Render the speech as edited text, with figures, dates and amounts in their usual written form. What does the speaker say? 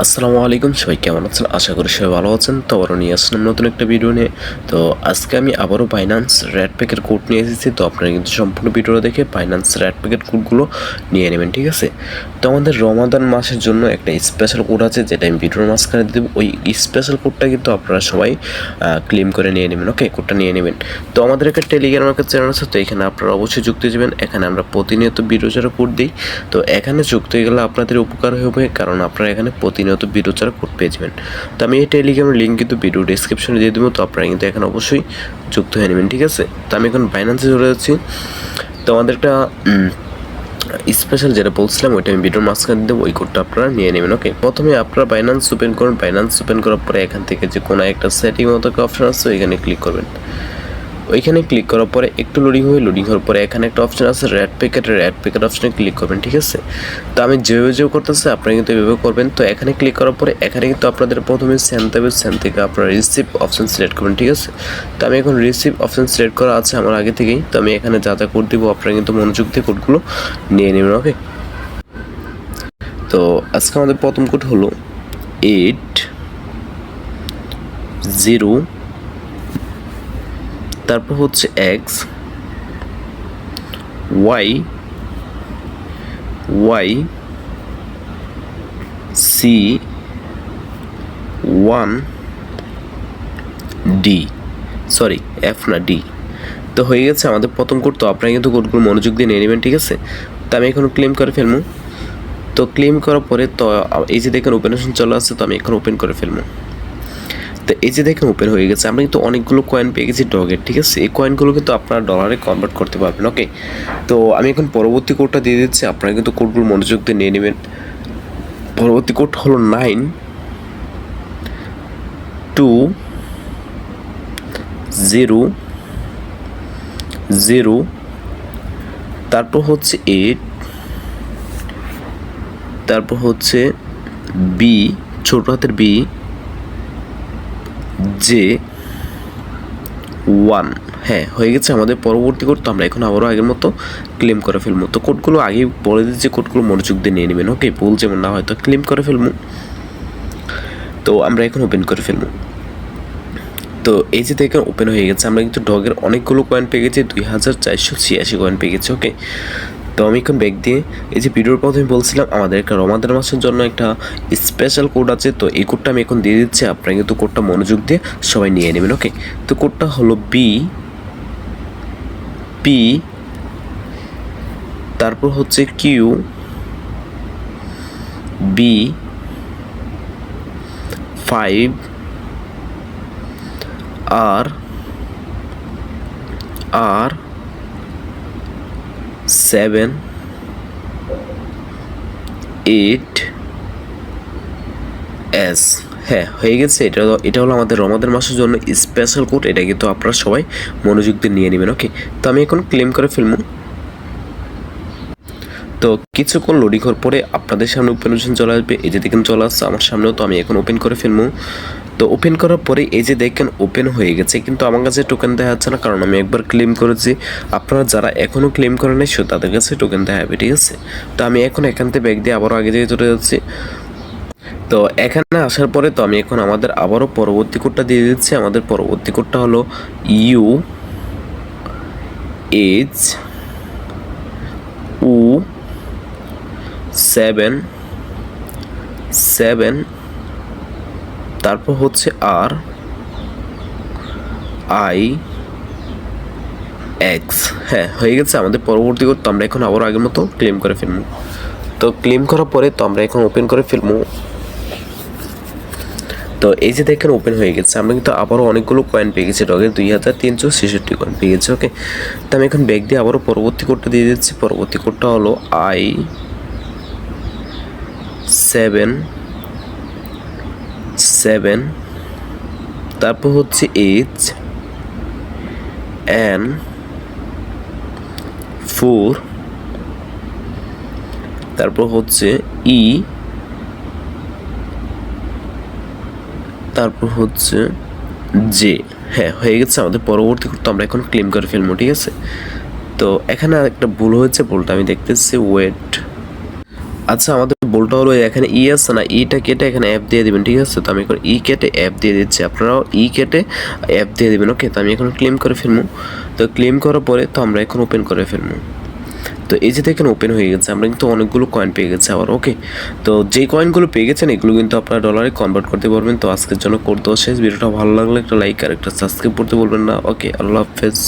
আসসালামু আলাইকুম, সবাই কেমন আছেন? আশা করি সবাই ভালো আছেন। তো আবারও নিয়ে আসলাম নতুন একটা ভিডিও নিয়ে। তো আজকে আমি আবারও বাইন্যান্স রেড প্যাকের কোড নিয়ে এসেছি। তো আপনারা কিন্তু সম্পূর্ণ ভিডিওটা দেখে বাইন্যান্স রেড প্যাকের কোডগুলো নিয়ে নেবেন, ঠিক আছে? তো আমাদের রমাদান মাসের জন্য একটা স্পেশাল কোড আছে, যেটা আমি ভিডিওর মাঝখানে দিয়ে দেবো। ওই স্পেশাল কোডটা কিন্তু আপনারা সবাই ক্লেম করে নিয়ে নেবেন। ওকে, কোডটা নিয়ে নেবেন। তো আমাদের একটা টেলিগ্রাম একটা চ্যানেল আছে, তো এখানে আপনারা অবশ্যই যুক্ত হয়ে যাবেন। এখানে আমরা প্রতিনিয়ত ভিডিও ছাড়া কোড দিই। তো এখানে যুক্ত হয়ে গেলে আপনাদের উপকার হবে, কারণ আপনারা এখানে প্রতিনিয়ত ভিডিও ছাড়া কোড পেয়ে যাবেন। তো আমি এই টেলিগ্রামের লিঙ্ক কিন্তু ভিডিও ডিসক্রিপশনে দিয়ে দেবো। তো আপনারা কিন্তু এখানে অবশ্যই যুক্ত হয়ে নেবেন, ঠিক আছে? তো আমি এখন বাইন্যান্সে চলে যাচ্ছি। তো আমাদের একটা স্পেশাল যেটা বলছিলাম, ওইটা আমি ভিডিওর মাঝখানে দেবো। ওই কোডটা আপনারা নিয়ে নেবেন। ওকে, প্রথমে আপনারা বাইন্যান্স ওপেন করুন। বাইন্যান্স ওপেন করার পরে এখান থেকে যে কোনো একটা সেটিং মতো একটা অপশন আছে, ওইখানে ক্লিক করবেন। ওইখানে ক্লিক করার পরে একটু লোডিং হওয়ার পরে এখানে একটা অপশন আছে রেড প্যাকেট অপশনে ক্লিক করবেন, ঠিক আছে? তো আমি যেভাবে করতেছি আপনারা কিন্তু এভাবে করবেন। তো এখানে ক্লিক করার পরে এখানে কিন্তু আপনাদের প্রথমে সেন্ড দেবে, সেন্ড থেকে আপনারা রিসিভ অপশন সিলেক্ট করবেন, ঠিক আছে? তো আমি এখন রিসিভ অপশন সিলেক্ট করা আছে আমার আগে থেকেই। তো আমি এখানে যা যা কোড দিব আপনারা কিন্তু মনোযোগ দিয়ে কোডগুলো নিয়ে নেবেন। ওকে, তো আজকে আমাদের প্রথম কোড হলো 8 0, তারপর হচ্ছে X Y C 1 D, sorry F না ডি। তো হয়ে গেছে আমাদের প্রথম কোড। তো আপনারা কিন্তু কোডগুলো মনোযোগ দিয়ে নিয়ে নেবেন, ঠিক আছে? তো আমি এখন ক্লেম করে ফেলবো। তো ক্লেম করার পরে তো এই যে দেখেন ওপেনেশন চলে আসছে, তো আমি এখন ওপেন করে ফেলবো। তো এই যে দেখেন ওপেন হয়ে গেছে। আমরা কিন্তু অনেকগুলো কয়েন পেয়ে গেছি ডগের, ঠিক আছে? এই কয়েনগুলো কিন্তু আপনারা ডলারে কনভার্ট করতে পারবেন। ওকে, তো আমি এখন পরবর্তী কোডটা দিয়ে দিচ্ছি। আপনারা কিন্তু কোডগুলো মনোযোগ দিয়ে নিয়ে নেবেন। পরবর্তী কোড হলো 9 2 0 0, তারপর হচ্ছে 8, তারপর হচ্ছে বি, ছোট হাতের বি, জে 1। হ্যাঁ, হয়ে গেছে আমাদের পরবর্তী কোড। তো আমরা এখন আবারও আগের মতো ক্লেম করে ফেলবো। তো কোডগুলো আগেই বলে দিচ্ছি, কোডগুলো মনোযোগ দিয়ে নিয়ে নেবেন। ওকে, ভুল যেমন না হয়তো ক্লেম করে ফেলবো। তো আমরা এখন ওপেন করে ফেলবো। তো এই যে দেখেন ওপেন হয়ে গেছে। আমরা কিন্তু ডগের অনেকগুলো কয়েন পেয়ে গেছি, 2486 কয়েন পেয়ে গেছি। ওকে, তো আমি এখন ব্যাক দিয়ে এই যে ভিডিওর প্রথমে বলছিলাম আমাদের একটা রমাদান মাসের জন্য একটা স্পেশাল কোড আছে। তো এই কোডটা আমি এখন দিয়ে দিচ্ছি। আপনারা কিন্তু কোডটা মনোযোগ দিয়ে সবাই নিয়ে নেবেন। ওকে, তো কোডটা হলো পি, তারপর হচ্ছে QB5R7 8S। হ্যাঁ, হয়ে গেছে। এটা হলো আমাদের রমাদান মাসের জন্য স্পেশাল কোড। এটা কিন্তু আপনারা সবাই মনোযোগ দিয়ে নিয়ে নেবেন। ওকে, তো আমি এখন ক্লেম করে ফেলবো। তো কিছুক্ষণ লোডিং হওয়ার পরে আপনাদের সামনে ওপেনেশন চলে আসবে। এই যে দেখেন চলে আসছে আমার সামনেও। তো আমি এখন ওপেন করে ফেলবো। তো ওপেন করার পরে এই যে দেখেন ওপেন হয়ে গেছে, কিন্তু আমার কাছে টোকেন দেখা যাচ্ছে না, কারণ আমি একবার ক্লেম করেছি। আপনারা যারা এখনও ক্লেম করেন নাই তাদের কাছে টোকেন দেখা যাবে, ঠিক আছে? তো আমি এখন এখান থেকে ব্যাক দিয়ে আবারও আগে দিকে চলে যাচ্ছি। তো এখানে আসার পরে তো আমি এখন আমাদের আবারও পরবর্তী কোডটা দিয়ে দিচ্ছি। আমাদের পরবর্তী কোডটা হলো UHU7 তারপর হচ্ছে RIX। হ্যাঁ, হয়ে গেছে আমাদের পরবর্তী কোড। তো আমরা এখন আবার আগের মতো ক্লেম করে ফেলবো। তো ক্লেম করার পরে তো আমরা এখন ওপেন করে ফেলবো। তো এই যে দেখেন ওপেন হয়ে গেছে। আমরা কিন্তু আবারও অনেকগুলো কয়েন পেয়ে গেছি ডগের, 2366 কয়েন পেয়ে গেছি। ওকে, তো আমি এখন ব্যাক দিয়ে আবারও পরবর্তী কোডটা দিয়ে দিচ্ছি। পরবর্তী কোডটা হলো I7 তারপর হচ্ছে HN4, তারপর হচ্ছে তারপর হচ্ছে জে। হ্যাঁ, হয়ে গেছে আমাদের পরবর্তী কোড। তো আমরা এখন ক্লেম করে ফেলবো, ঠিক আছে? তো এখানে একটা ভুল হয়েছে, ভুলটা আমি দেখতেছি। ওয়েট, আচ্ছা, আমাদের ভুলটা হলো এখানে ই আছে না, ইটা কেটে এখানে অ্যাপ দিয়ে দিবেন, ঠিক আছে। তো আমি এখন ই কেটে অ্যাপ দিয়ে দিচ্ছি, আপনারাও ই কেটে অ্যাপ দিয়ে দিবেন। ওকে, তো আমি এখন ক্লেম করে ফেলবো। তো ক্লেম করার পরে তো আমরা এখন ওপেন করে ফেলবো। তো এই যে দেখেন ওপেন হয়ে গেছে, আমরা কিন্তু অনেকগুলো কয়েন পেয়ে গেছি আবার। ওকে, তো যেই কয়েনগুলো পেয়ে গেছেন এগুলো কিন্তু আপনারা ডলারে কনভার্ট করতে পারবেন। তো আজকের জন্য করতে শেষ। ভিডিওটা ভালো লাগলে একটা লাইক আর একটা সাবস্ক্রাইব করতে বলবেন না। ওকে, আল্লাহ হাফেজ।